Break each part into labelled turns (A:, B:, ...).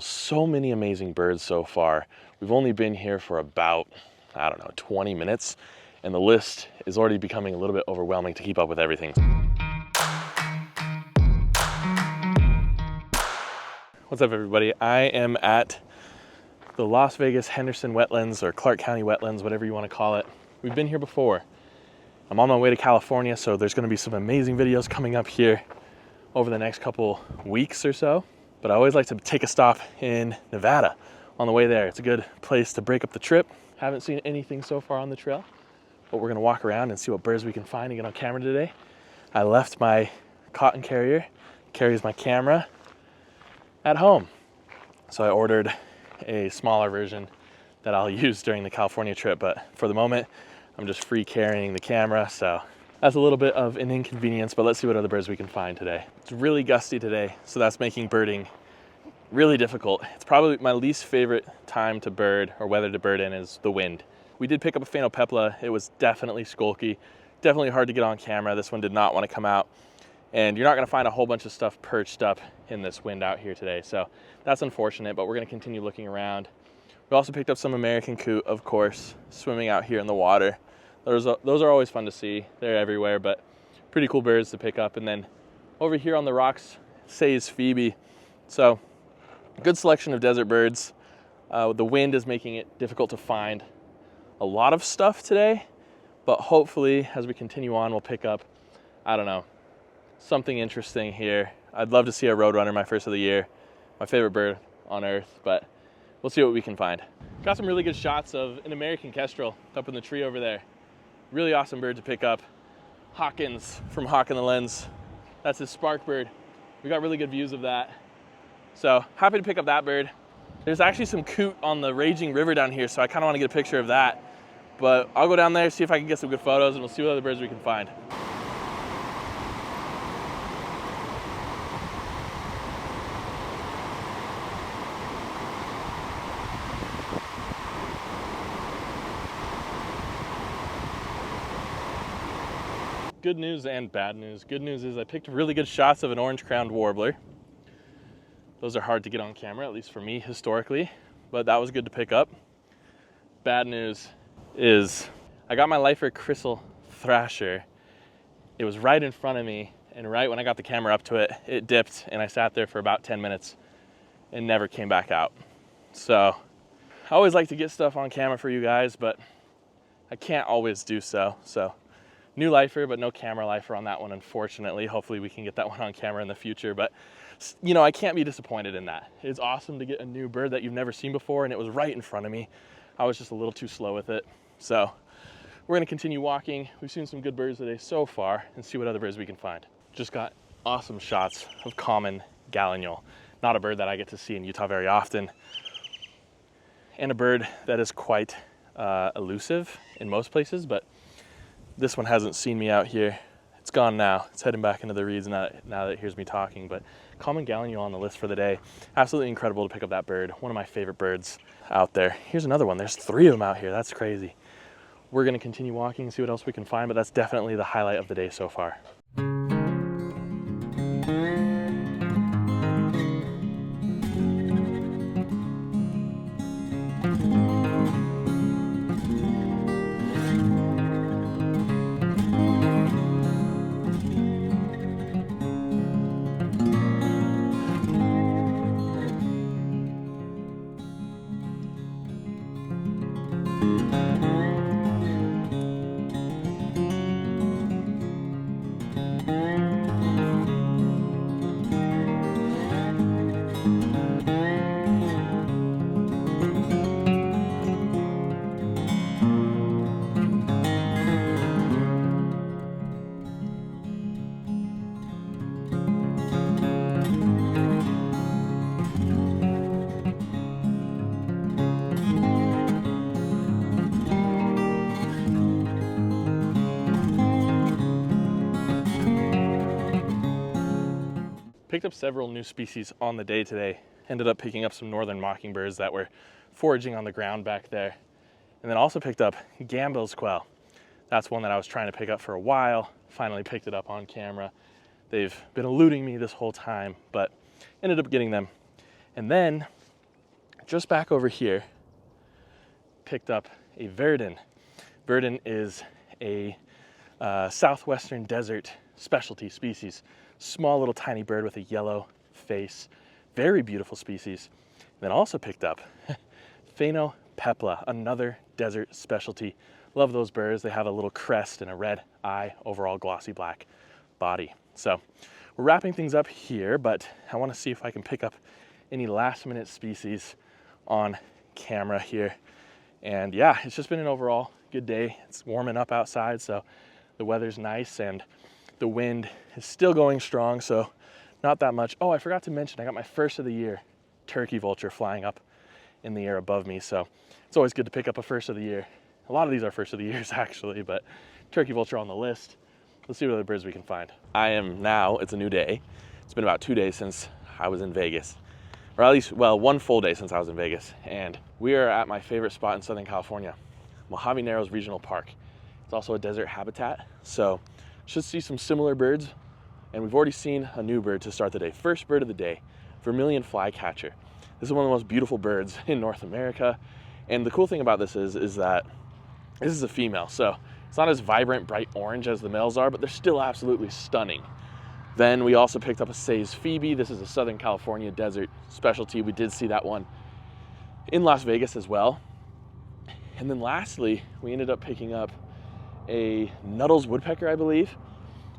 A: So many amazing birds so far. We've only been here for about, I don't know, 20 minutes, and the list is already becoming a little bit overwhelming to keep up with everything. What's up, everybody? I am at the Las Vegas Henderson Wetlands, or Clark County Wetlands, whatever you want to call it. We've been here before. I'm on my way to California, so there's going to be some amazing videos coming up here over the next couple weeks or so. But I always like to take a stop in Nevada on the way there. It's a good place to break up the trip. Haven't seen anything so far on the trail, but we're gonna walk around and see what birds we can find and get on camera today. I left my cotton carrier, carries my camera, at home. So I ordered a smaller version that I'll use during the California trip, but for the moment, I'm just free carrying the camera, so that's a little bit of an inconvenience, but let's see what other birds we can find today. It's really gusty today, so that's making birding really difficult. It's probably my least favorite time to bird, or weather to bird in, is the wind. We did pick up a phainopepla. It was definitely skulky, definitely hard to get on camera. This one did not want to come out, and you're not gonna find a whole bunch of stuff perched up in this wind out here today, so that's unfortunate, but we're gonna continue looking around. We also picked up some American coot, of course, swimming out here in the water. Those are always fun to see. They're everywhere, but pretty cool birds to pick up. And then over here on the rocks, Say's Phoebe. So good selection of desert birds. The wind is making it difficult to find a lot of stuff today, but hopefully as we continue on, we'll pick up, I don't know, something interesting here. I'd love to see a roadrunner, my first of the year, my favorite bird on earth, but we'll see what we can find. Got some really good shots of an American kestrel up in the tree over there. Really awesome bird to pick up. Hawkins from Hawk in the Lens. That's his spark bird. We got really good views of that. So happy to pick up that bird. There's actually some coot on the raging river down here, so I kind of want to get a picture of that. But I'll go down there, see if I can get some good photos, and we'll see what other birds we can find. Good news and bad news. Good news is I picked really good shots of an orange-crowned warbler. Those are hard to get on camera, at least for me historically, but that was good to pick up. Bad news is I got my lifer Crystal Thrasher. It was right in front of me, and right when I got the camera up to it, it dipped, and I sat there for about 10 minutes and never came back out. So I always like to get stuff on camera for you guys, but I can't always do so. So new lifer, but no camera lifer on that one, unfortunately. Hopefully we can get that one on camera in the future, but you know, I can't be disappointed in that. It's awesome to get a new bird that you've never seen before, and it was right in front of me. I was just a little too slow with it. So we're gonna continue walking. We've seen some good birds today so far, and see what other birds we can find. Just got awesome shots of common gallinule. Not a bird that I get to see in Utah very often, and a bird that is quite elusive in most places, but this one hasn't seen me out here. It's gone now. It's heading back into the reeds now that it hears me talking, but common gallinule on the list for the day. Absolutely incredible to pick up that bird. One of my favorite birds out there. Here's another one. There's 3 of them out here. That's crazy. We're gonna continue walking and see what else we can find, but that's definitely the highlight of the day so far. Picked up several new species on the day today. Ended up picking up some northern mockingbirds that were foraging on the ground back there. And then also picked up Gambel's quail. That's one that I was trying to pick up for a while. Finally picked it up on camera. They've been eluding me this whole time, but ended up getting them. And then just back over here, picked up a verdin. Verdin is a southwestern desert specialty species. Small little tiny bird with a yellow face. Very beautiful species. Then also picked up Phainopepla, another desert specialty. Love those birds. They have a little crest and a red eye, overall glossy black body. So we're wrapping things up here, but I want to see if I can pick up any last minute species on camera here. And yeah, it's just been an overall good day. It's warming up outside, so the weather's nice and the wind is still going strong, so not that much. Oh, I forgot to mention, I got my first of the year turkey vulture flying up in the air above me, so it's always good to pick up a first of the year. A lot of these are first of the years actually, but turkey vulture on the list. Let's see what other birds we can find. I am now, it's a new day. It's been about 2 days since I was in Vegas, or at least, well, 1 full day since I was in Vegas, and we are at my favorite spot in Southern California, Mojave Narrows Regional Park. It's also a desert habitat, so should see some similar birds, and we've already seen a new bird to start the day. First bird of the day, vermilion flycatcher. This is one of the most beautiful birds in North America, and the cool thing about this is that this is a female, so it's not as vibrant, bright orange as the males are, but they're still absolutely stunning. Then we also picked up a Say's Phoebe. This is a Southern California desert specialty. We did see that one in Las Vegas as well. And then lastly, we ended up picking up a Nuttall's woodpecker, I believe.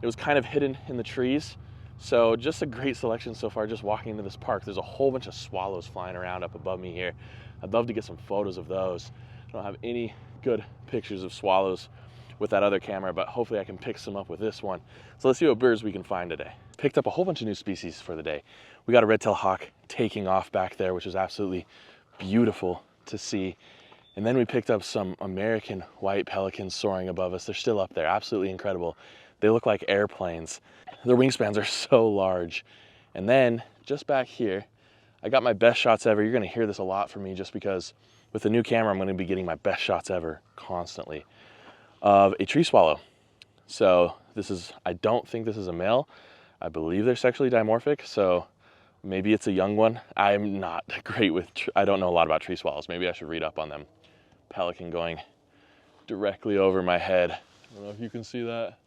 A: It was kind of hidden in the trees. So just a great selection so far, just walking into this park. There's a whole bunch of swallows flying around up above me here. I'd love to get some photos of those. I don't have any good pictures of swallows with that other camera, but hopefully I can pick some up with this one. So let's see what birds we can find today. Picked up a whole bunch of new species for the day. We got a red-tailed hawk taking off back there, which is absolutely beautiful to see. And then we picked up some American white pelicans soaring above us. They're still up there, absolutely incredible. They look like airplanes. Their wingspans are so large. And then just back here, I got my best shots ever. You're gonna hear this a lot from me just because with the new camera, I'm gonna be getting my best shots ever constantly of a tree swallow. So this is, I don't think this is a male. I believe they're sexually dimorphic, so maybe it's a young one. I'm not great with, I don't know a lot about tree swallows. Maybe I should read up on them. Pelican going directly over my head. I don't know if you can see that.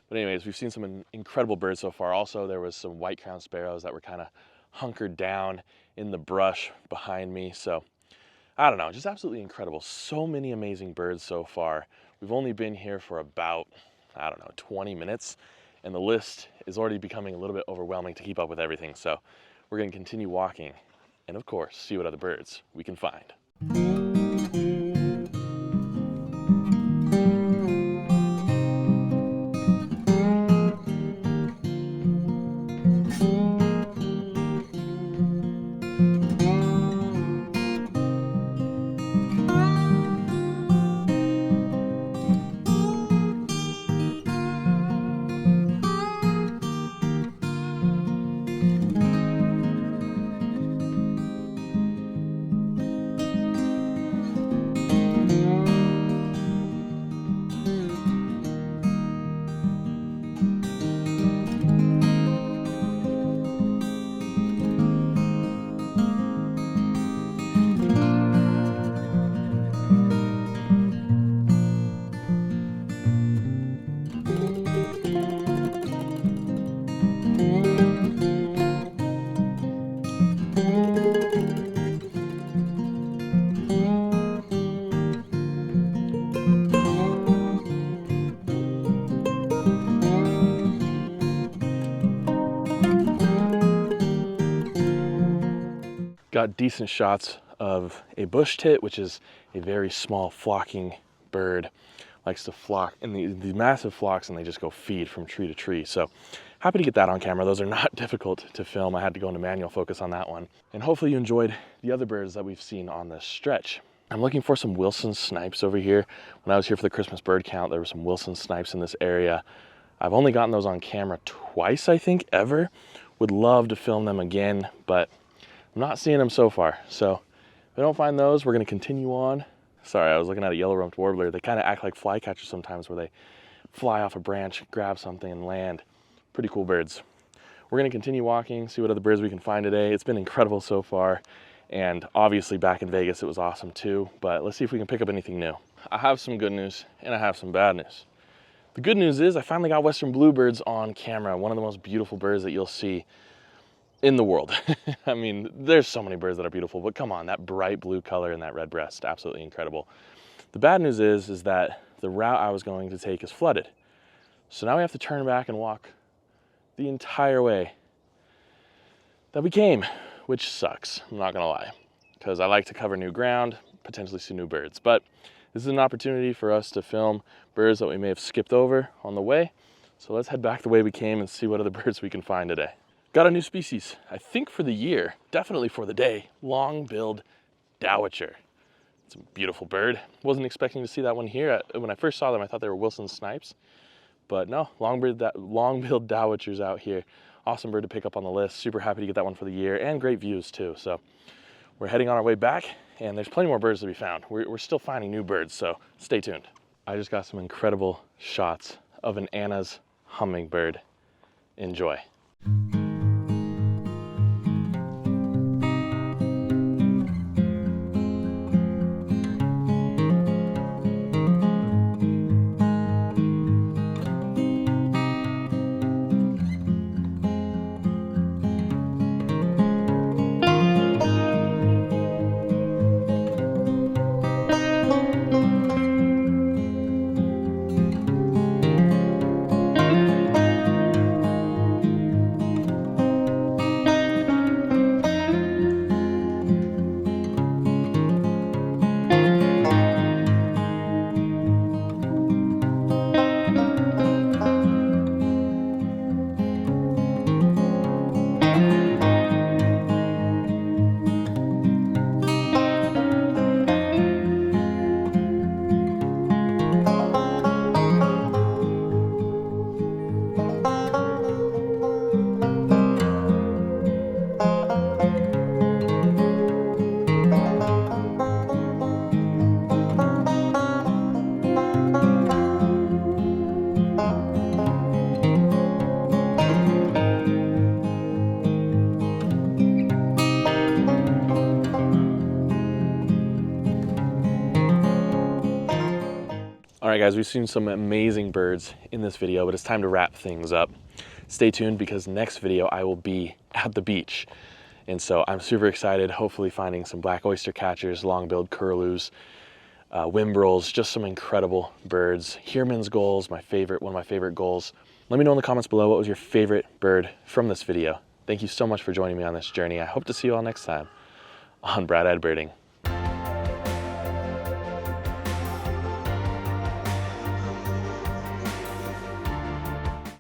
A: But anyways, we've seen some incredible birds so far. Also, there was some white-crowned sparrows that were kind of hunkered down in the brush behind me. So I don't know, just absolutely incredible. So many amazing birds so far. We've only been here for about, I don't know, 20 minutes, and the list is already becoming a little bit overwhelming to keep up with everything. So we're gonna continue walking and of course, see what other birds we can find. Got decent shots of a bush tit, which is a very small flocking bird. Likes to flock in these massive flocks, and they just go feed from tree to tree. So happy to get that on camera. Those are not difficult to film. I had to go into manual focus on that one. And hopefully you enjoyed the other birds that we've seen on this stretch. I'm looking for some Wilson snipes over here. When I was here for the Christmas bird count, there were some Wilson snipes in this area. I've only gotten those on camera twice, I think, ever. Would love to film them again, but I'm not seeing them so far. So if I don't find those, we're gonna continue on. Sorry, I was looking at a yellow-rumped warbler. They kind of act like flycatchers sometimes, where they fly off a branch, grab something, and land. Pretty cool birds. We're gonna continue walking, see what other birds we can find today. It's been incredible so far, And obviously back in Vegas, it was awesome too, but let's see if we can pick up anything new. I have some good news and I have some bad news. The good news is I finally got western bluebirds on camera, one of the most beautiful birds that you'll see in the world. I mean, there's so many birds that are beautiful, but come on, that bright blue color and that red breast, absolutely incredible. The bad news is that the route I was going to take is flooded. So now we have to turn back and walk the entire way that we came, which sucks, I'm not gonna lie, because I like to cover new ground, potentially see new birds. But this is an opportunity for us to film birds that we may have skipped over on the way. So let's head back the way we came and see what other birds we can find today. Got a new species, I think for the year, definitely for the day, long-billed dowitcher. It's a beautiful bird. Wasn't expecting to see that one here. When I first saw them, I thought they were Wilson snipes, but no, long-billed dowitchers out here. Awesome bird to pick up on the list. Super happy to get that one for the year, and great views too. So we're heading on our way back, and there's plenty more birds to be found. We're still finding new birds, so stay tuned. I just got some incredible shots of an Anna's hummingbird. Enjoy. All right, guys, we've seen some amazing birds in this video, but it's time to wrap things up. Stay tuned because next video I will be at the beach. And so I'm super excited, hopefully finding some black oyster catchers, long-billed curlews, whimbrels, just some incredible birds. Heermann's gulls, one of my favorite gulls. Let me know in the comments below what was your favorite bird from this video. Thank you so much for joining me on this journey. I hope to see you all next time on Brad Ed Birding.